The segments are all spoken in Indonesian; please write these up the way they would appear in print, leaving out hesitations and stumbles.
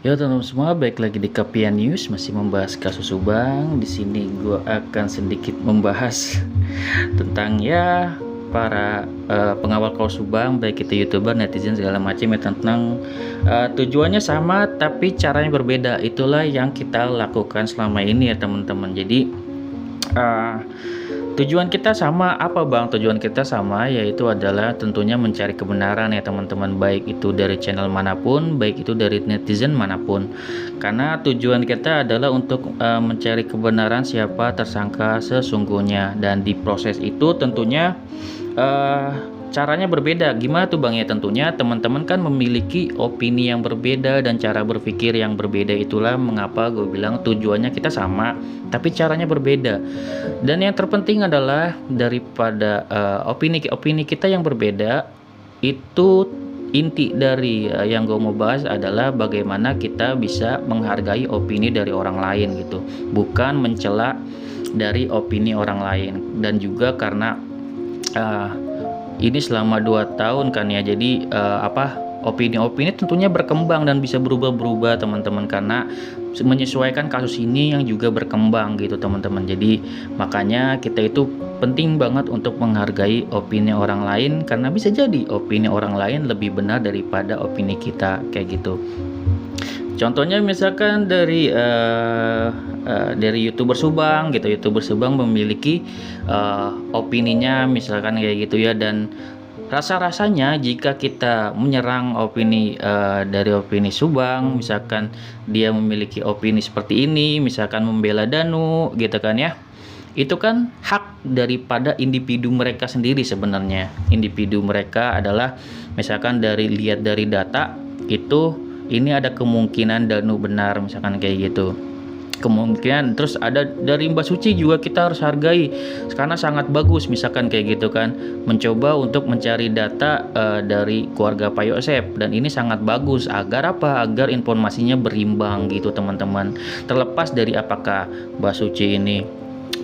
Ya teman-teman semua, baik lagi di Kapian News, masih membahas kasus Subang. Di sini gue akan sedikit membahas tentang ya para pengawal kasus Subang, baik itu youtuber, netizen segala macam ya, tentang tujuannya sama tapi caranya berbeda. Itulah yang kita lakukan selama ini ya teman-teman. Jadi uh, tujuan kita sama apa bang? Tujuan kita sama, yaitu adalah tentunya mencari kebenaran ya teman-teman, baik itu dari channel manapun, baik itu dari netizen manapun. Karena tujuan kita adalah untuk mencari kebenaran siapa tersangka sesungguhnya, dan di proses itu tentunya caranya berbeda. Gimana tuh bang? Ya tentunya teman-teman kan memiliki opini yang berbeda dan cara berpikir yang berbeda. Itulah mengapa gue bilang tujuannya kita sama tapi caranya berbeda. Dan yang terpenting adalah daripada opini-opini kita yang berbeda, itu inti dari yang gue mau bahas adalah bagaimana kita bisa menghargai opini dari orang lain gitu, bukan mencela dari opini orang lain. Dan juga karena ini selama 2 tahun kan ya, jadi opini-opini tentunya berkembang dan bisa berubah-berubah teman-teman, karena menyesuaikan kasus ini yang juga berkembang gitu teman-teman. Jadi makanya kita itu penting banget untuk menghargai opini orang lain, karena bisa jadi opini orang lain lebih benar daripada opini kita kayak gitu. Contohnya misalkan dari YouTuber Subang gitu. YouTuber Subang memiliki opininya misalkan kayak gitu ya, dan rasa-rasanya jika kita menyerang opini dari opini Subang, misalkan dia memiliki opini seperti ini, misalkan membela Danu gitu kan ya, itu kan hak daripada individu mereka sendiri sebenarnya. Individu mereka adalah misalkan lihat dari data itu, ini ada kemungkinan Danu benar misalkan kayak gitu, kemungkinan. Terus ada dari Mbak Suci juga kita harus hargai karena sangat bagus misalkan kayak gitu kan, mencoba untuk mencari data dari keluarga Pak Yosep, dan ini sangat bagus. Agar apa? Agar informasinya berimbang gitu teman-teman. Terlepas dari apakah Mbak Suci ini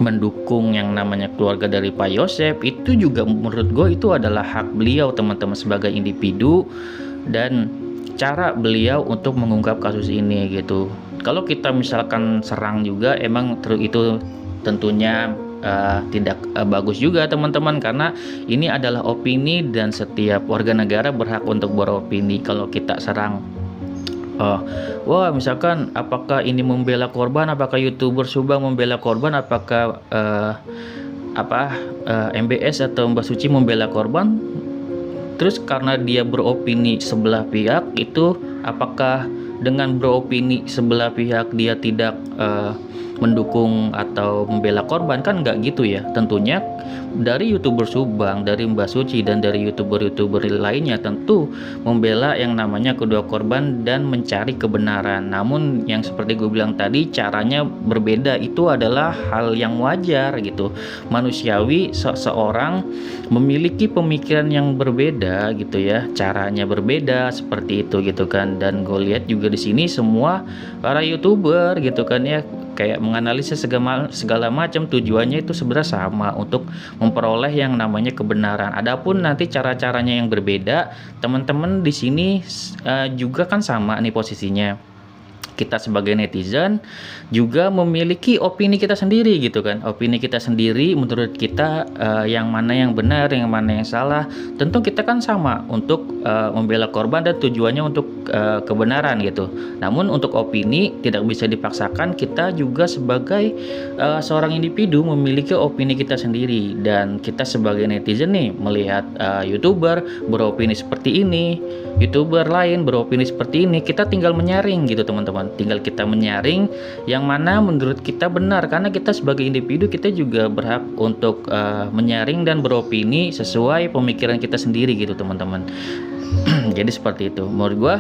mendukung yang namanya keluarga dari Pak Yosep, itu juga menurut gue itu adalah hak beliau teman-teman sebagai individu, dan cara beliau untuk mengungkap kasus ini gitu. Kalau kita misalkan serang juga, emang itu tentunya tidak bagus juga teman-teman, karena ini adalah opini dan setiap warga negara berhak untuk beropini. Kalau kita serang, wah misalkan apakah ini membela korban, apakah YouTuber Subang membela korban, apakah MBS atau Mbak Suci membela korban, terus karena dia beropini sebelah pihak, itu apakah dengan beropini sebelah pihak dia tidak mendukung atau membela korban? Kan nggak gitu ya. Tentunya dari YouTuber Subang, dari Mbak Suci, dan dari YouTuber-YouTuber lainnya tentu membela yang namanya kedua korban dan mencari kebenaran. Namun yang seperti gue bilang tadi, caranya berbeda. Itu adalah hal yang wajar gitu, manusiawi. Seseorang memiliki pemikiran yang berbeda gitu ya, caranya berbeda seperti itu gitu kan. Dan gue lihat juga di sini semua para YouTuber gitu kan ya, kayak menganalisis segala macam, tujuannya itu sebenarnya sama, untuk memperoleh yang namanya kebenaran. Adapun nanti cara-caranya yang berbeda, teman-teman di sini juga kan sama nih posisinya. Kita sebagai netizen juga memiliki opini kita sendiri gitu kan. Opini kita sendiri, menurut kita yang mana yang benar, yang mana yang salah. Tentu kita kan sama untuk membela korban dan tujuannya untuk kebenaran gitu. Namun untuk opini tidak bisa dipaksakan. Kita juga sebagai seorang individu memiliki opini kita sendiri, dan kita sebagai netizen nih melihat YouTuber beropini seperti ini, YouTuber lain beropini seperti ini, kita tinggal menyaring gitu teman-teman. Tinggal kita menyaring yang mana menurut kita benar, karena kita sebagai individu kita juga berhak untuk menyaring dan beropini sesuai pemikiran kita sendiri gitu teman-teman. Jadi seperti itu menurut gua.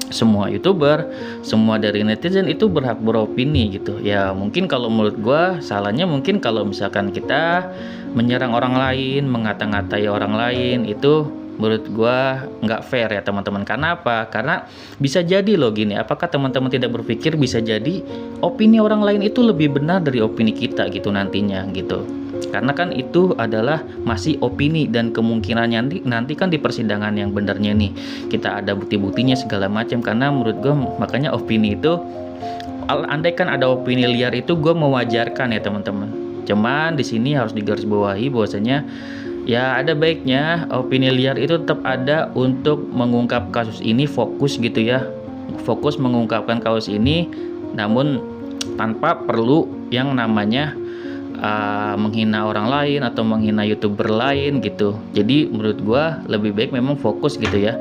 Semua YouTuber, semua dari netizen itu berhak beropini gitu ya. Mungkin kalau menurut gua salahnya mungkin kalau misalkan kita menyerang orang lain, mengata-ngatai orang lain, itu menurut gua nggak fair ya teman-teman. Karena apa? Karena bisa jadi loh gini, apakah teman-teman tidak berpikir bisa jadi opini orang lain itu lebih benar dari opini kita gitu nantinya gitu. Karena kan itu adalah masih opini, dan kemungkinan nanti kan di persidangan yang benernya nih kita ada bukti-buktinya segala macam. Karena menurut gue makanya opini itu, andai kan ada opini liar itu gue mewajarkan ya teman-teman. Cuman di sini harus digarisbawahi bahwasanya ya ada baiknya opini liar itu tetap ada untuk mengungkap kasus ini, fokus gitu ya, fokus mengungkapkan kasus ini, namun tanpa perlu yang namanya menghina orang lain atau menghina YouTuber lain gitu. Jadi menurut gua lebih baik memang fokus gitu ya,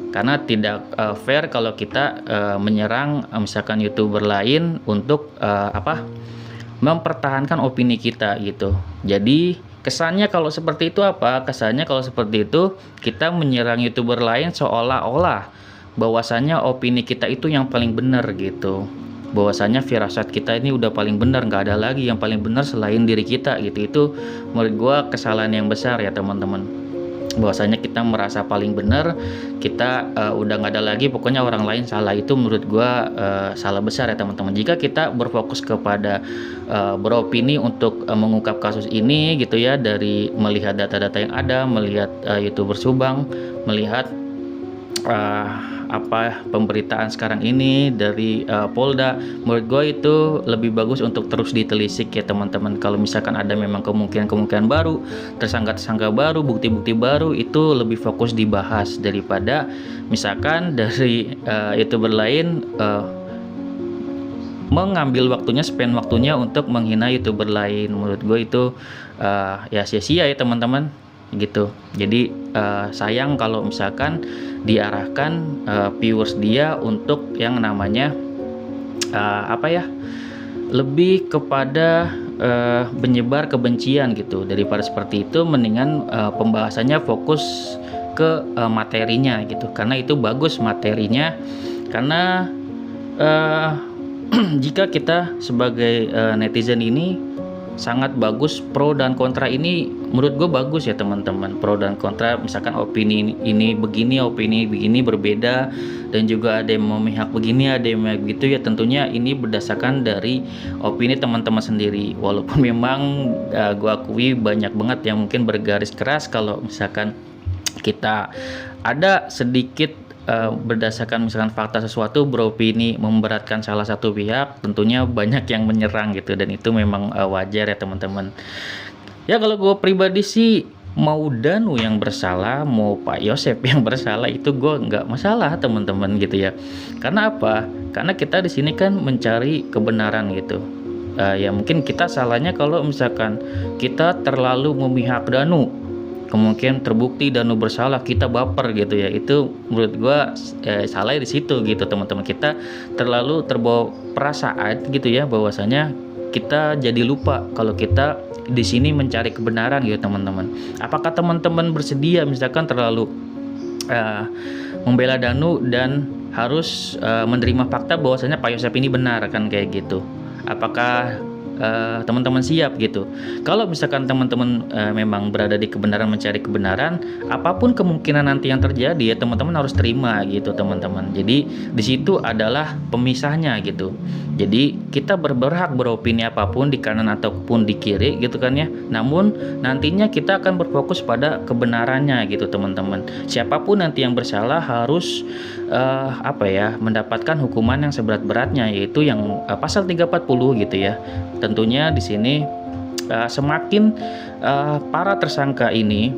karena tidak fair kalau kita menyerang misalkan YouTuber lain untuk mempertahankan opini kita gitu. Jadi kesannya kalau seperti itu apa? Kesannya kalau seperti itu kita menyerang YouTuber lain seolah-olah bahwasanya opini kita itu yang paling benar gitu. Bahwasanya firasat kita ini udah paling benar, nggak ada lagi yang paling benar selain diri kita gitu. Itu menurut gua kesalahan yang besar ya teman-teman. Bahwasanya kita merasa paling benar, kita udah nggak ada lagi pokoknya orang lain salah. Itu menurut gua salah besar ya teman-teman. Jika kita berfokus kepada beropini untuk mengungkap kasus ini gitu ya, dari melihat data-data yang ada, melihat YouTuber Subang, melihat pemberitaan sekarang ini dari Polda, menurut gue itu lebih bagus untuk terus ditelisik ya teman-teman. Kalau misalkan ada memang kemungkinan baru, tersangka baru, bukti-bukti baru, itu lebih fokus dibahas daripada misalkan dari YouTuber lain mengambil waktunya, spend waktunya untuk menghina YouTuber lain. Menurut gue itu ya sia-sia ya teman-teman gitu. Jadi sayang kalau misalkan diarahkan viewers dia untuk yang namanya lebih kepada menyebar kebencian gitu. Daripada seperti itu, mendingan pembahasannya fokus ke materinya gitu, karena itu bagus materinya. Karena jika kita sebagai netizen ini sangat bagus, pro dan kontra ini menurut gue bagus ya teman-teman. Pro dan kontra, misalkan opini ini begini, opini begini berbeda, dan juga ada yang memihak begini, ada yang memihak begitu ya. Tentunya ini berdasarkan dari opini teman-teman sendiri. Walaupun memang gue akui banyak banget yang mungkin bergaris keras kalau misalkan kita ada sedikit berdasarkan misalkan fakta sesuatu beropini memberatkan salah satu pihak, tentunya banyak yang menyerang gitu, dan itu memang wajar ya teman-teman. Ya kalau gue pribadi sih, mau Danu yang bersalah, mau Pak Yosep yang bersalah, itu gue nggak masalah teman-teman gitu ya. Karena apa? Karena kita di sini kan mencari kebenaran gitu. Ya mungkin kita salahnya kalau misalkan kita terlalu memihak Danu, kemungkinan terbukti Danu bersalah, kita baper gitu ya. Itu menurut gua salah di situ gitu teman-teman. Kita terlalu terbawa perasaan gitu ya, bahwasanya kita jadi lupa kalau kita di sini mencari kebenaran gitu teman-teman. Apakah teman-teman bersedia misalkan terlalu membela Danu dan harus menerima fakta bahwasanya Pak Yosep ini benar kan, kayak gitu? Apakah teman-teman siap gitu? Kalau misalkan teman-teman memang berada di kebenaran, mencari kebenaran, apapun kemungkinan nanti yang terjadi ya teman-teman harus terima gitu teman-teman. Jadi di situ adalah pemisahnya gitu. Jadi kita berhak beropini apapun di kanan ataupun di kiri gitu kan ya. Namun nantinya kita akan berfokus pada kebenarannya gitu teman-teman. Siapapun nanti yang bersalah harus mendapatkan hukuman yang seberat-beratnya, yaitu yang pasal 340 gitu ya. Tentunya di sini semakin para tersangka ini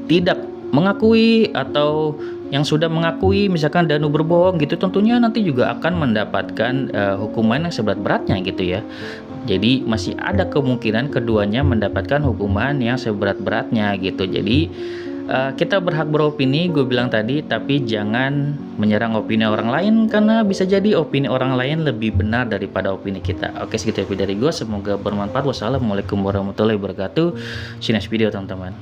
tidak mengakui, atau yang sudah mengakui misalkan Danu berbohong gitu, tentunya nanti juga akan mendapatkan hukuman yang seberat-beratnya gitu ya. Jadi masih ada kemungkinan keduanya mendapatkan hukuman yang seberat-beratnya gitu. Jadi kita berhak beropini, gue bilang tadi, tapi jangan menyerang opini orang lain, karena bisa jadi opini orang lain lebih benar daripada opini kita. Oke, segitu video dari gue, semoga bermanfaat. Wassalamualaikum warahmatullahi wabarakatuh. See you next video teman-teman.